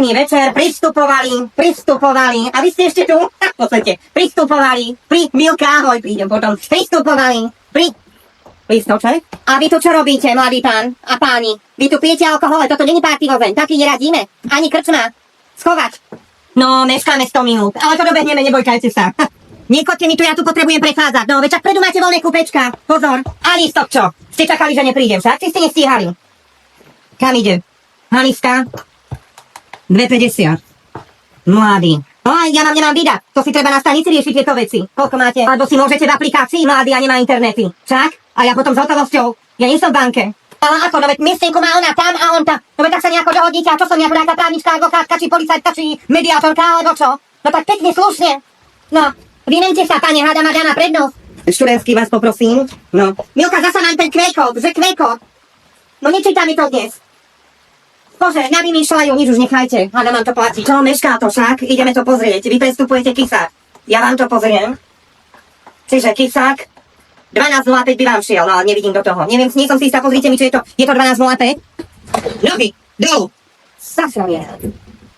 pekný večer, pristupovali, a vy ste ešte tu, v podstate, pristupovali, Milka, ahoj, prídem potom, pristupovali, Listoček? A vy tu čo robíte, mladý pán a páni? Vy tu pijete alkohol, toto není party vozeň, taký neradíme, ani krčma, schovať. No, meškáme 100 minút, ale to dobehneme, nebojkajte sa. Nechoďte mi tu, ja tu potrebujem prechádzať, no, veď čak predu máte voľné kúpečka, pozor. A Listok čo? Ste čakali, že neprídem, však? Či ste nestíhali? Kam ide? Haniska? 2,50. Mladý. No a ja vám nemám vydať. To si treba na stanici riešiť tieto veci. Koľko máte? Alebo si môžete v aplikácii, mladý, a nemá internety. Však? A ja potom s hotovosťou. Ja nie som v banke. Ale ako, no veď miestnenku má ona tam a on tam. No veď tak sa nejako dohodnite, a čo som nejaká nejaká právnička, advokátka, či policajtka, či mediátorka, alebo čo? No tak pekne, slušne. No, vymente sa, pane, hádam a dá na prednosť. Študentský vás poprosím. No. Milka, zasa mám ten kvejkot, že kvejkot. No nečíta mi to dnes. Bože, navymýšľajú, nič už nechajte. Hádam vám to platí. Čo, mešká to však? Ideme to pozrieť. Vy prestupujete Kisák. Ja vám to pozriem. Čiže Kisák. 12,05 by vám šiel, no ale nevidím do toho. Neviem, nie som si istá, pozrite mi, čo je to. Je to 12,05? Nohy, dolu. Zasravie.